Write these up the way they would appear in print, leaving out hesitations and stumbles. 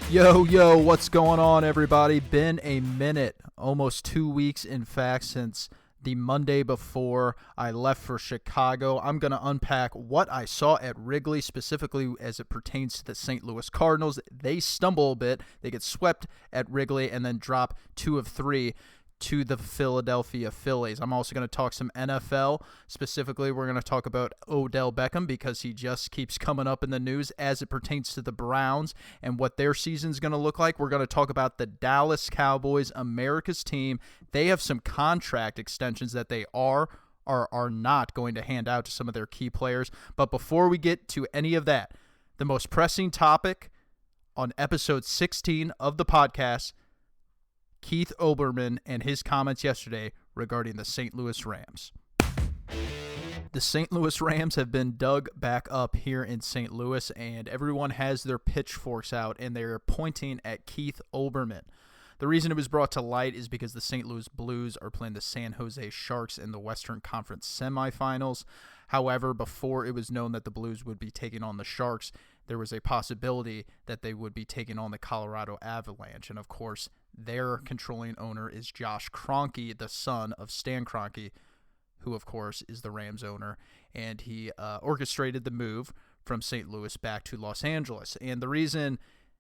Yo, what's going on, everybody? Been a minute, almost 2 weeks, in fact, since the Monday before I left for Chicago. I'm going to unpack what I saw at Wrigley, specifically as it pertains to the St. Louis Cardinals. They stumble a bit. They get swept at Wrigley and then drop 2 of 3 to the Philadelphia Phillies. I'm also going to talk some NFL. Specifically, we're going to talk about Odell Beckham because he just keeps coming up in the news as it pertains to the Browns and what their season's going to look like. We're going to talk about the Dallas Cowboys, America's team. They have some contract extensions that they are not going to hand out to some of their key players. But before we get to any of that, the most pressing topic on episode 16 of the podcast, Keith Olbermann and his comments yesterday regarding the St. Louis Rams. The St. Louis Rams have been dug back up here in St. Louis, and everyone has their pitchforks out, and they're pointing at Keith Olbermann. The reason it was brought to light is because the St. Louis Blues are playing the San Jose Sharks in the Western Conference semifinals. However, before it was known that the Blues would be taking on the Sharks, there was a possibility that they would be taking on the Colorado Avalanche. And of course, their controlling owner is Josh Kroenke, the son of Stan Kroenke, who of course is the Rams owner. And he orchestrated the move from St. Louis back to Los Angeles. And the reason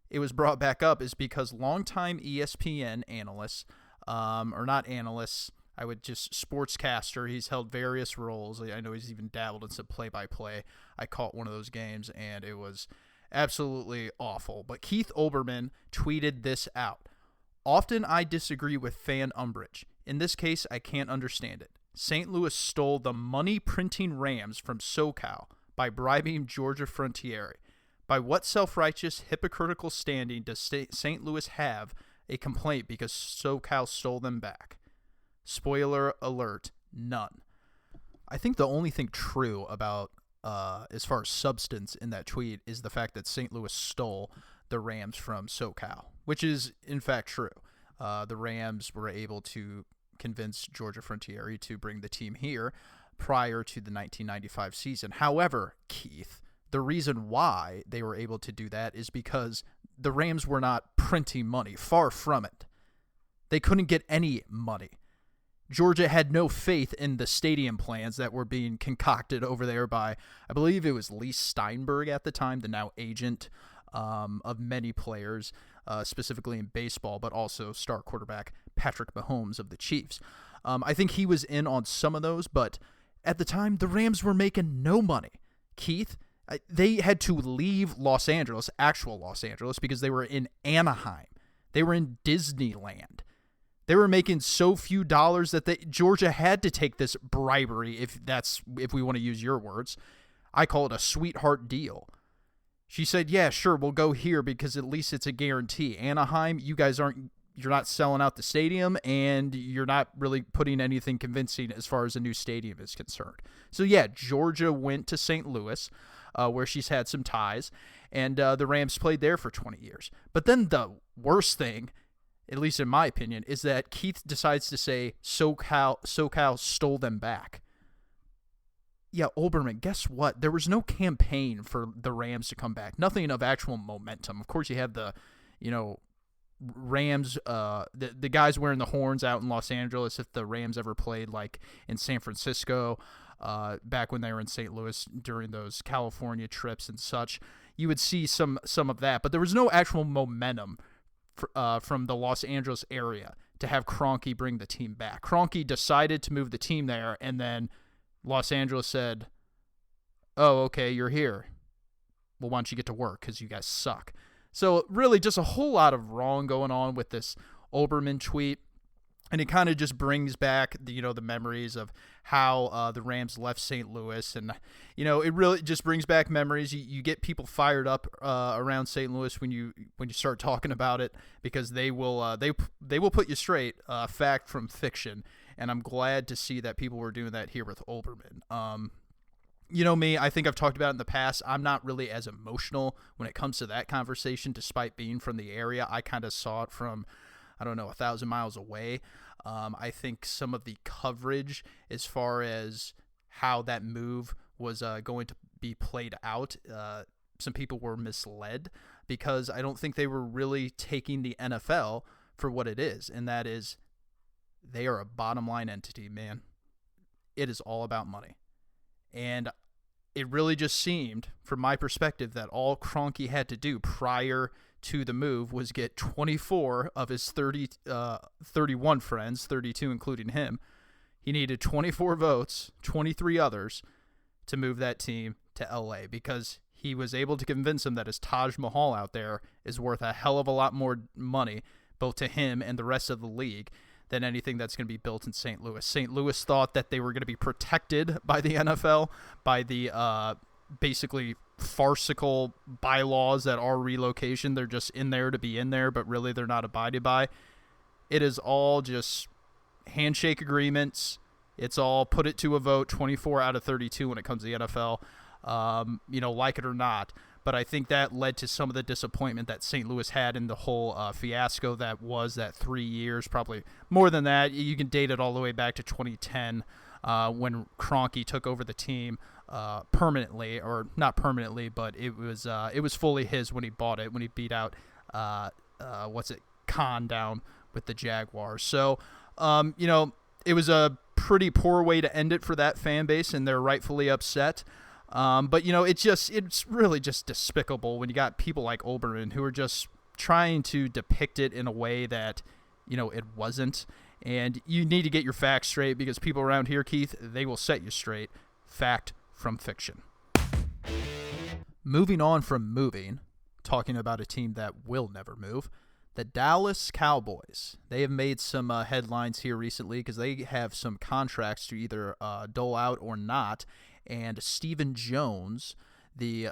it was brought back up is because longtime ESPN analysts, or not analysts, sportscaster. He's held various roles. I know he's even dabbled in some play-by-play. I caught one of those games, and it was absolutely awful. But Keith Olbermann tweeted this out. Often I disagree with fan umbrage. In this case, I can't understand it. St. Louis stole the money-printing Rams from SoCal by bribing Georgia Frontiere. By what self-righteous, hypocritical standing does St. Louis have a complaint because SoCal stole them back? Spoiler alert, none. I think the only thing true about, as far as substance in that tweet, is the fact that St. Louis stole the Rams from SoCal, which is in fact true. The Rams were able to convince Georgia Frontiere to bring the team here prior to the 1995 season. However, Keith, the reason why they were able to do that is because the Rams were not printing money. Far from it. They couldn't get any money. Georgia had no faith in the stadium plans that were being concocted over there by, I believe it was Lee Steinberg at the time, the now agent of many players, specifically in baseball, but also star quarterback Patrick Mahomes of the Chiefs. I think he was in on some of those, but at the time, the Rams were making no money. Keith, they had to leave Los Angeles, actual Los Angeles, because they were in Anaheim. They were in Disneyland. They were making so few dollars that Georgia had to take this bribery, if we want to use your words. I call it a sweetheart deal. She said, yeah, sure, we'll go here because at least it's a guarantee. Anaheim, you're not selling out the stadium, and you're not really putting anything convincing as far as a new stadium is concerned. So yeah, Georgia went to St. Louis, where she's had some ties, and the Rams played there for 20 years. But then the worst thing, at least in my opinion, is that Keith decides to say SoCal stole them back. Yeah, Olbermann, guess what? There was no campaign for the Rams to come back. Nothing of actual momentum. Of course, you have the, Rams, the guys wearing the horns out in Los Angeles. If the Rams ever played like in San Francisco, back when they were in St. Louis during those California trips and such, you would see some of that. But there was no actual momentum from the Los Angeles area to have Kroenke bring the team back. Kroenke decided to move the team there, and then Los Angeles said, oh, okay, you're here. Well, why don't you get to work because you guys suck. So really just a whole lot of wrong going on with this Olbermann tweet. And it kind of just brings back the memories of how the Rams left St. Louis, and it really just brings back memories. You get people fired up around St. Louis when you start talking about it, because they will put you straight, fact from fiction. And I'm glad to see that people were doing that here with Olbermann. Me, I think I've talked about it in the past. I'm not really as emotional when it comes to that conversation, despite being from the area. I kind of saw it from, 1,000 miles away. I think some of the coverage as far as how that move was going to be played out, some people were misled because I don't think they were really taking the NFL for what it is, and that is they are a bottom line entity, man. It is all about money. And it really just seemed, from my perspective, that all Kroenke had to do prior to the move was get 24 of his 31 friends, 32 including him. He needed 24 votes, 23 others, to move that team to LA, because he was able to convince them that his Taj Mahal out there is worth a hell of a lot more money, both to him and the rest of the league, than anything that's going to be built in St. Louis. St. Louis thought that they were going to be protected by the NFL, by the basically farcical bylaws that are relocation. They're just in there to be in there, but really they're not abided by. It is all just handshake agreements. It's all put it to a vote, 24 out of 32 when it comes to the NFL, like it or not. But I think that led to some of the disappointment that St. Louis had in the whole fiasco that was that 3 years, probably more than that. You can date it all the way back to 2010 when Kroenke took over the team permanently, or not permanently, but it was fully his when he bought it, when he beat out Khan down with the Jaguars. So, it was a pretty poor way to end it for that fan base, and they're rightfully upset. But it's really just despicable when you got people like Olbermann who are just trying to depict it in a way that, it wasn't. And you need to get your facts straight, because people around here, Keith, they will set you straight. Fact from fiction. Moving on from moving, talking about a team that will never move, the Dallas Cowboys. They have made some headlines here recently because they have some contracts to either dole out or not. And Stephen Jones, the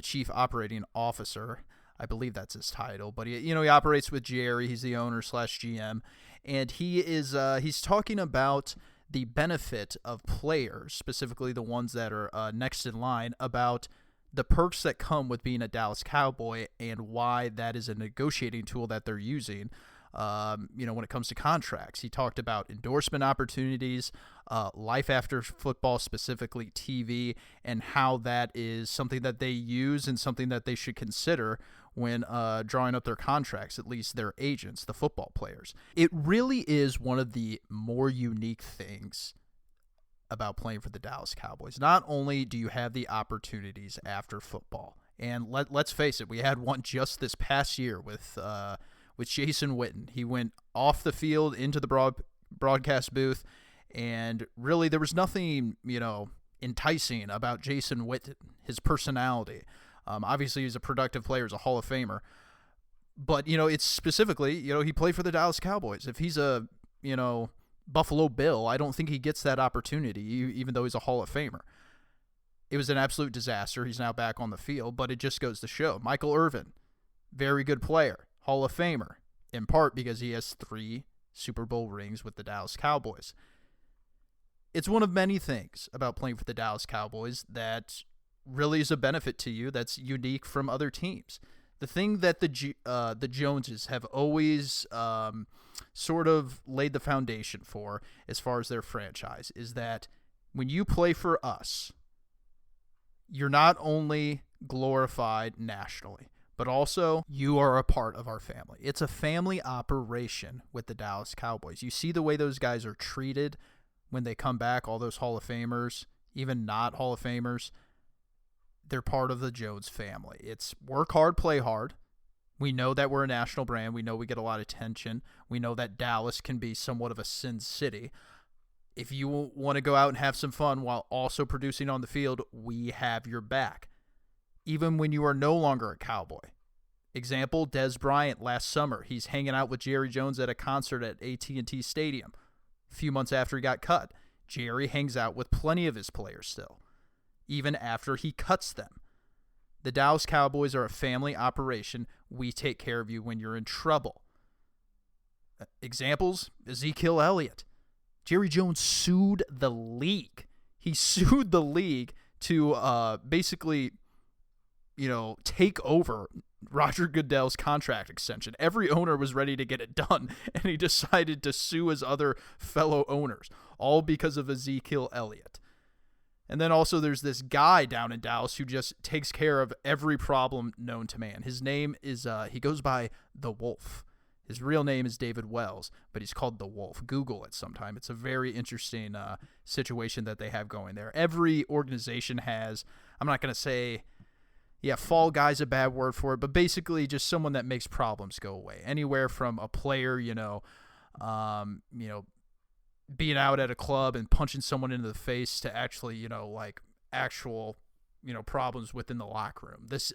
chief operating officer, I believe that's his title, but he operates with Jerry. He's the owner / GM, and he's talking about the benefit of players, specifically the ones that are next in line, about the perks that come with being a Dallas Cowboy and why that is a negotiating tool that they're using. When it comes to contracts. He talked about endorsement opportunities, life after football, specifically TV, and how that is something that they use and something that they should consider when drawing up their contracts, at least their agents, the football players. It really is one of the more unique things about playing for the Dallas Cowboys. Not only do you have the opportunities after football, and let's face it, we had one just this past year with Jason Witten. He went off the field into the broadcast booth, and really there was nothing, enticing about Jason Witten, his personality. Obviously, he's a productive player, he's a Hall of Famer. But, it's specifically, he played for the Dallas Cowboys. If he's a, Buffalo Bill, I don't think he gets that opportunity, even though he's a Hall of Famer. It was an absolute disaster. He's now back on the field, but it just goes to show. Michael Irvin, very good player. Hall of Famer, in part because he has 3 Super Bowl rings with the Dallas Cowboys. It's one of many things about playing for the Dallas Cowboys that really is a benefit to you that's unique from other teams. The thing that the Joneses have always sort of laid the foundation for as far as their franchise is that when you play for us, you're not only glorified nationally, but also you are a part of our family. It's a family operation with the Dallas Cowboys. You see the way those guys are treated when they come back, all those Hall of Famers, even not Hall of Famers. They're part of the Jones family. It's work hard, play hard. We know that we're a national brand. We know we get a lot of attention. We know that Dallas can be somewhat of a sin city. If you want to go out and have some fun while also producing on the field, we have your back. Even when you are no longer a Cowboy. Example, Dez Bryant last summer. He's hanging out with Jerry Jones at a concert at AT&T Stadium. A few months after he got cut, Jerry hangs out with plenty of his players still, even after he cuts them. The Dallas Cowboys are a family operation. We take care of you when you're in trouble. Examples, Ezekiel Elliott. Jerry Jones sued the league. He sued the league to basically take over Roger Goodell's contract extension. Every owner was ready to get it done, and he decided to sue his other fellow owners, all because of Ezekiel Elliott. And then also there's this guy down in Dallas who just takes care of every problem known to man. His name is, he goes by The Wolf. His real name is David Wells, but he's called The Wolf. Google it sometime. It's a very interesting situation that they have going there. Every organization has, I'm not going to say, fall guy's a bad word for it, but basically just someone that makes problems go away. Anywhere from a player, being out at a club and punching someone into the face to actually, actual, problems within the locker room. This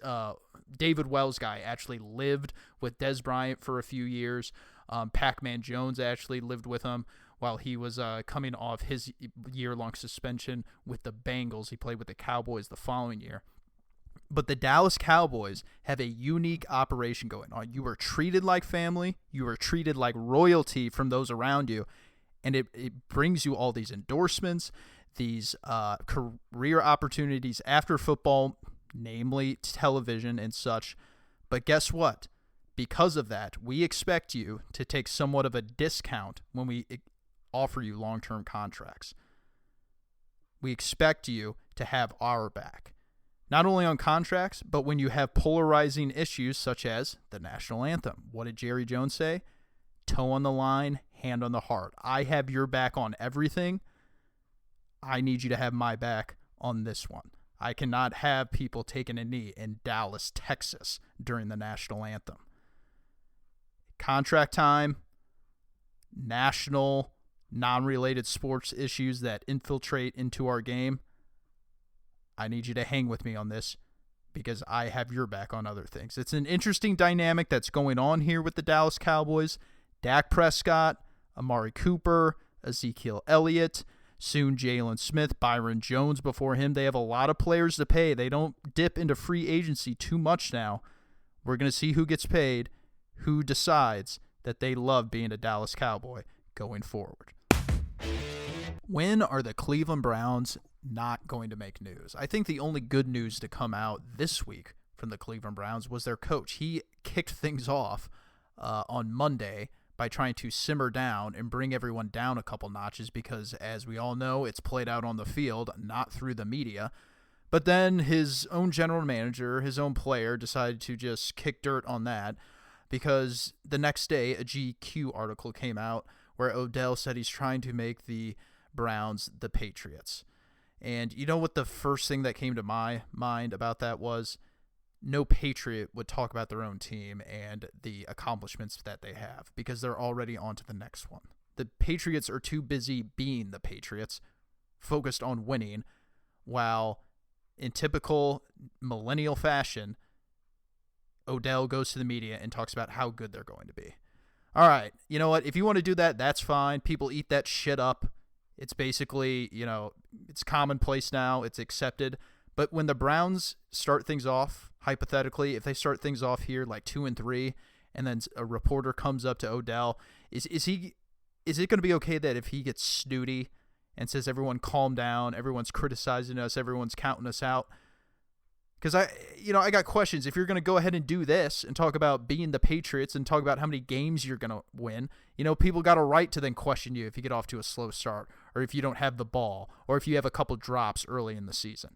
David Wells guy actually lived with Des Bryant for a few years. Pac-Man Jones actually lived with him while he was coming off his year-long suspension with the Bengals. He played with the Cowboys the following year. But the Dallas Cowboys have a unique operation going on. You are treated like family. You are treated like royalty from those around you. And it brings you all these endorsements, these career opportunities after football, namely television and such. But guess what? Because of that, we expect you to take somewhat of a discount when we offer you long-term contracts. We expect you to have our back. Not only on contracts, but when you have polarizing issues such as the national anthem. What did Jerry Jones say? Toe on the line, hand on the heart. I have your back on everything. I need you to have my back on this one. I cannot have people taking a knee in Dallas, Texas during the national anthem. Contract time, national, non-related sports issues that infiltrate into our game. I need you to hang with me on this because I have your back on other things. It's an interesting dynamic that's going on here with the Dallas Cowboys. Dak Prescott, Amari Cooper, Ezekiel Elliott, soon Jalen Smith, Byron Jones before him. They have a lot of players to pay. They don't dip into free agency too much now. We're going to see who gets paid, who decides that they love being a Dallas Cowboy going forward. When are the Cleveland Browns not going to make news? I think the only good news to come out this week from the Cleveland Browns was their coach. He kicked things off on Monday by trying to simmer down and bring everyone down a couple notches because, as we all know, it's played out on the field, not through the media. But then his own general manager, his own player, decided to just kick dirt on that because the next day a GQ article came out where Odell said he's trying to make the Browns the Patriots. And you know what the first thing that came to my mind about that was? No Patriot would talk about their own team and the accomplishments that they have because they're already on to the next one. The Patriots are too busy being the Patriots, focused on winning, while in typical millennial fashion, Odell goes to the media and talks about how good they're going to be. All right, you know what? If you want to do that, that's fine. People eat that shit up. It's basically, it's commonplace now. It's accepted. But when the Browns start things off, hypothetically, if they start things off here like 2-3, and then a reporter comes up to Odell, is it going to be okay that if he gets snooty and says, everyone calm down, everyone's criticizing us, everyone's counting us out? Because I got questions. If you're going to go ahead and do this and talk about being the Patriots and talk about how many games you're going to win, people got a right to then question you if you get off to a slow start or if you don't have the ball or if you have a couple drops early in the season.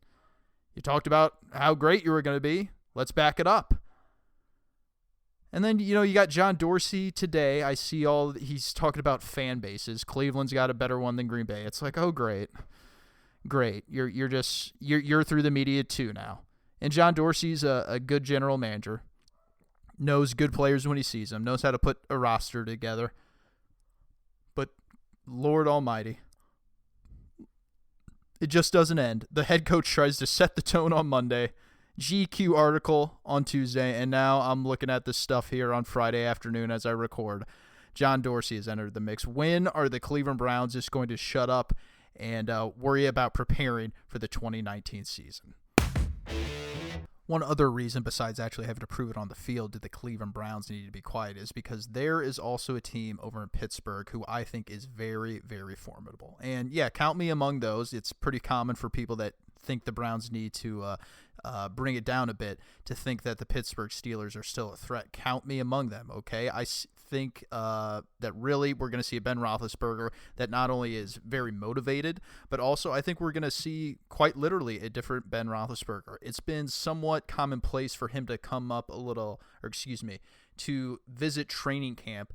You talked about how great you were going to be. Let's back it up. And then, you got John Dorsey today. I see he's talking about fan bases. Cleveland's got a better one than Green Bay. It's like, oh, great. Great. You're through the media too now. And John Dorsey's a good general manager. Knows good players when he sees them. Knows how to put a roster together. But Lord Almighty, it just doesn't end. The head coach tries to set the tone on Monday. GQ article on Tuesday. And now I'm looking at this stuff here on Friday afternoon as I record. John Dorsey has entered the mix. When are the Cleveland Browns just going to shut up and worry about preparing for the 2019 season? One other reason besides actually having to prove it on the field that the Cleveland Browns need to be quiet is because there is also a team over in Pittsburgh who I think is very, very formidable. And yeah, count me among those. It's pretty common for people that think the Browns need to bring it down a bit to think that the Pittsburgh Steelers are still a threat. Count me among them, okay? I think that really we're going to see a Ben Roethlisberger that not only is very motivated, but also I think we're going to see quite literally a different Ben Roethlisberger. It's been somewhat commonplace for him to come up to visit training camp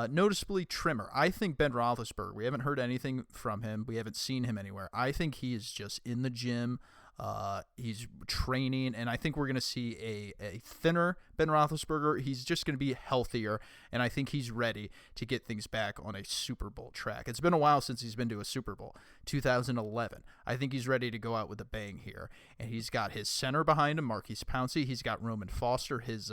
noticeably trimmer. I think Ben Roethlisberger, we haven't heard anything from him. We haven't seen him anywhere. I think he is just in the gym. He's training, and I think we're going to see a thinner Ben Roethlisberger. He's just going to be healthier, and I think he's ready to get things back on a Super Bowl track. It's been a while since he's been to a Super Bowl, 2011. I think he's ready to go out with a bang here, and he's got his center behind him, Marquise Pouncey. He's got Roman Foster, his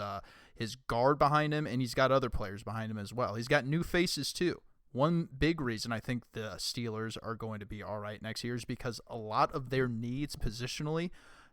guard behind him, and he's got other players behind him as well. He's got new faces too. One big reason I think the Steelers are going to be all right next year is because a lot of their needs positionally,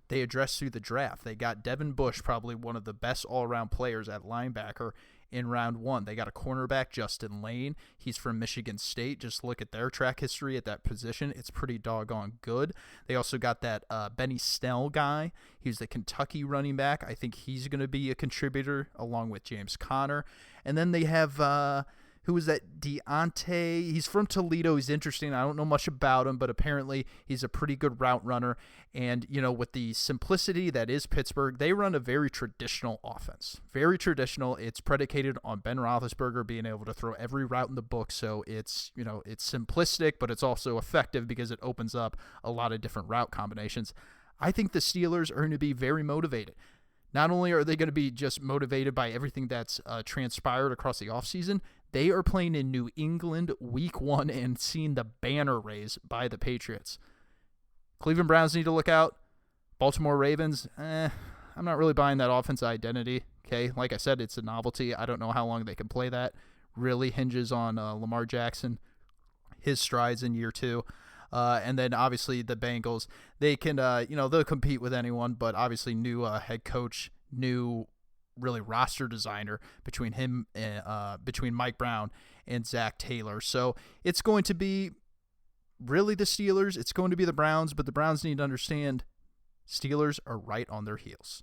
they address through the draft. They got Devin Bush, probably one of the best all-around players at linebacker in round 1. They got a cornerback, Justin Lane. He's from Michigan State. Just look at their track history at that position. It's pretty doggone good. They also got that Benny Snell guy. He's the Kentucky running back. I think he's going to be a contributor along with James Conner. And then they have... who was that? Deontay. He's from Toledo. He's interesting. I don't know much about him, but apparently he's a pretty good route runner. And, with the simplicity that is Pittsburgh, they run a very traditional offense. Very traditional. It's predicated on Ben Roethlisberger being able to throw every route in the book. So it's simplistic, but it's also effective because it opens up a lot of different route combinations. I think the Steelers are going to be very motivated. Not only are they going to be just motivated by everything that's transpired across the offseason, they are playing in New England week 1 and seeing the banner raised by the Patriots. Cleveland Browns need to look out. Baltimore Ravens, I'm not really buying that offense identity. Okay, like I said, it's a novelty. I don't know how long they can play that. Really hinges on Lamar Jackson, his strides in year 2. And then obviously the Bengals, they can, they'll compete with anyone, but obviously new head coach, new really roster designer between him and between Mike Brown and Zach Taylor. So it's going to be really the Steelers. It's going to be the Browns, but the Browns need to understand Steelers are right on their heels.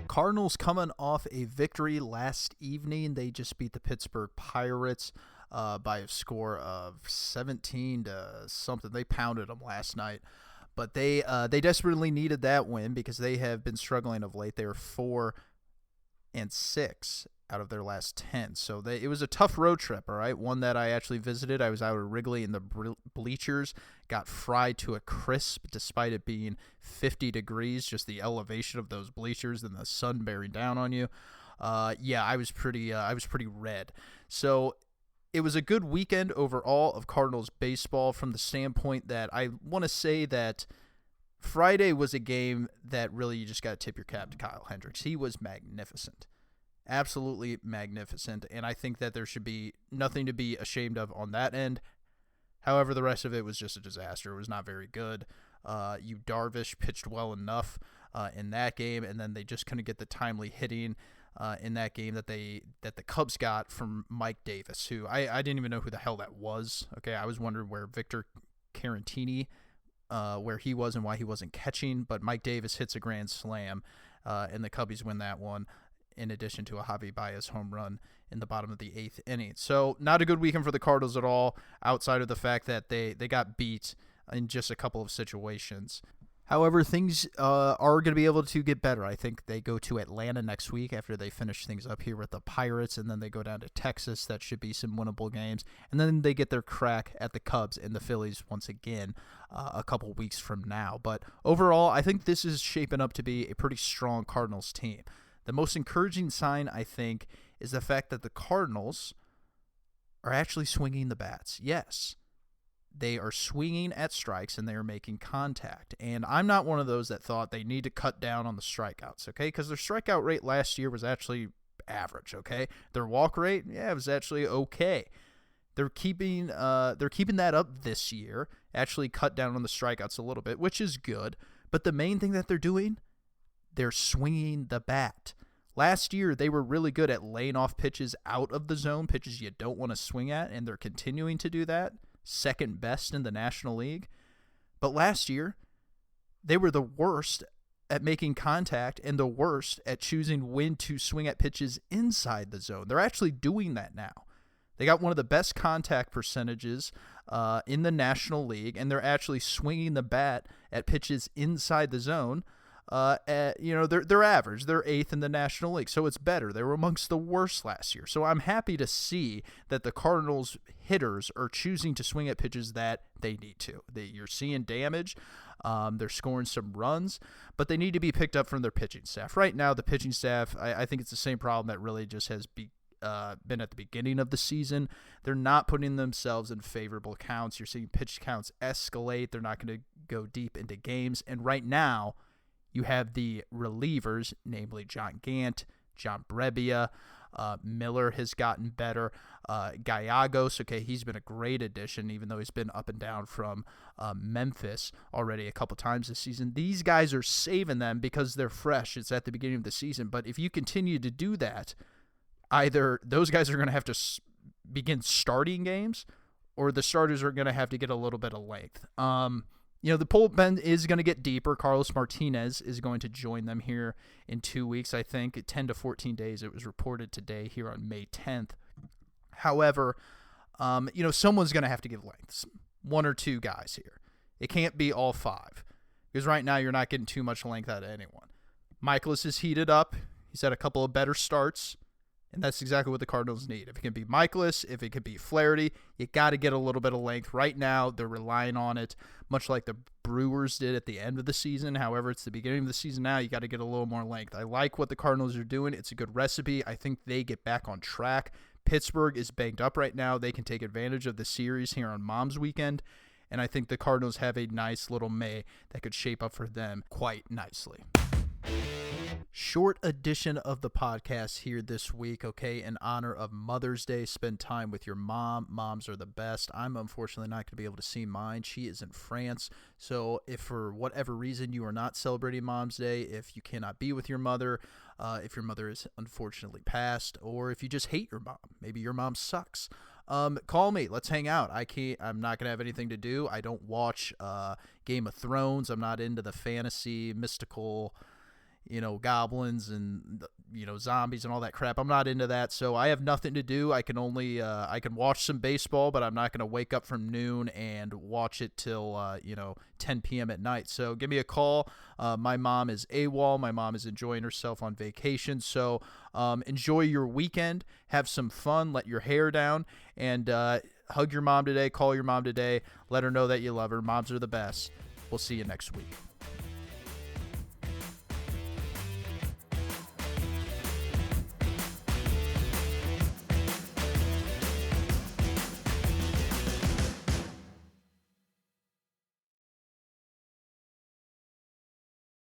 Cardinals coming off a victory last evening. They just beat the Pittsburgh Pirates by a score of 17 to something. They pounded them last night. But they desperately needed that win because they have been struggling of late. They were 4-6 out of their last 10. So it was a tough road trip, all right? One that I actually visited. I was out at Wrigley in the bleachers, got fried to a crisp despite it being 50 degrees, just the elevation of those bleachers and the sun bearing down on you. I was pretty red. So it was a good weekend overall of Cardinals baseball from the standpoint that I want to say that Friday was a game that really you just got to tip your cap to Kyle Hendricks. He was magnificent. Absolutely magnificent. And I think that there should be nothing to be ashamed of on that end. However, the rest of it was just a disaster. It was not very good. Darvish pitched well enough in that game, and then they just couldn't get the timely hitting in that game that the Cubs got from Mike Davis, who I didn't even know who the hell that was. Okay, I was wondering where Victor Caratini, where he was and why he wasn't catching, but Mike Davis hits a grand slam, and the Cubbies win that one, in addition to a Javi Baez home run in the bottom of the 8th inning. So not a good weekend for the Cardinals at all, outside of the fact that they got beat in just a couple of situations. However, things are going to be able to get better. I think they go to Atlanta next week after they finish things up here with the Pirates, and then they go down to Texas. That should be some winnable games. And then they get their crack at the Cubs and the Phillies once again a couple weeks from now. But overall, I think this is shaping up to be a pretty strong Cardinals team. The most encouraging sign, I think, is the fact that the Cardinals are actually swinging the bats. Yes. They are swinging at strikes and they are making contact. And I'm not one of those that thought they need to cut down on the strikeouts, okay? Because their strikeout rate last year was actually average, okay? Their walk rate, it was actually okay. They're keeping that up this year, actually cut down on the strikeouts a little bit, which is good. But the main thing that they're doing, they're swinging the bat. Last year, they were really good at laying off pitches out of the zone, pitches you don't want to swing at, and they're continuing to do that. Second best in the National League. But last year, they were the worst at making contact and the worst at choosing when to swing at pitches inside the zone. They're actually doing that now. They got one of the best contact percentages in the National League, and they're actually swinging the bat at pitches inside the zone. They're average. They're 8th in the National League, so it's better. They were amongst the worst last year. So I'm happy to see that the Cardinals hitters are choosing to swing at pitches that they need to. You're seeing damage. They're scoring some runs, but they need to be picked up from their pitching staff. Right now, the pitching staff, I think it's the same problem that really just has been at the beginning of the season. They're not putting themselves in favorable counts. You're seeing pitch counts escalate. They're not going to go deep into games. And right now, you have the relievers, namely John Gant, John Brebbia. Miller has gotten better. Gallegos, okay, he's been a great addition, even though he's been up and down from Memphis already a couple times this season. These guys are saving them because they're fresh. It's at the beginning of the season. But if you continue to do that, either those guys are going to have to begin starting games, or the starters are going to have to get a little bit of length. The bullpen is going to get deeper. Carlos Martinez is going to join them here in 2 weeks, I think, 10 to 14 days. It was reported today here on May 10th. However, someone's going to have to give length. 1 or 2 guys here. It can't be all 5, because right now you're not getting too much length out of anyone. Michaelis is heated up. He's had a couple of better starts. And that's exactly what the Cardinals need. If it can be Michaelis, if it can be Flaherty, you got to get a little bit of length. Right now, they're relying on it, much like the Brewers did at the end of the season. However, it's the beginning of the season now. You got to get a little more length. I like what the Cardinals are doing. It's a good recipe. I think they get back on track. Pittsburgh is banged up right now. They can take advantage of the series here on Mom's Weekend. And I think the Cardinals have a nice little May that could shape up for them quite nicely. Short edition of the podcast here this week, okay, in honor of Mother's Day. Spend time with your mom. Moms are the best. I'm unfortunately not going to be able to see mine. She is in France. So if for whatever reason you are not celebrating Mom's Day, if you cannot be with your mother, if your mother is unfortunately passed, or if you just hate your mom, maybe your mom sucks, call me. Let's hang out. I'm not going to have anything to do. I don't watch Game of Thrones. I'm not into the fantasy, mystical, goblins and, zombies and all that crap. I'm not into that, so I have nothing to do. I can watch some baseball, but I'm not going to wake up from noon and watch it till, 10 p.m. at night. So give me a call. My mom is AWOL. My mom is enjoying herself on vacation, so enjoy your weekend. Have some fun. Let your hair down, and hug your mom today. Call your mom today. Let her know that you love her. Moms are the best. We'll see you next week.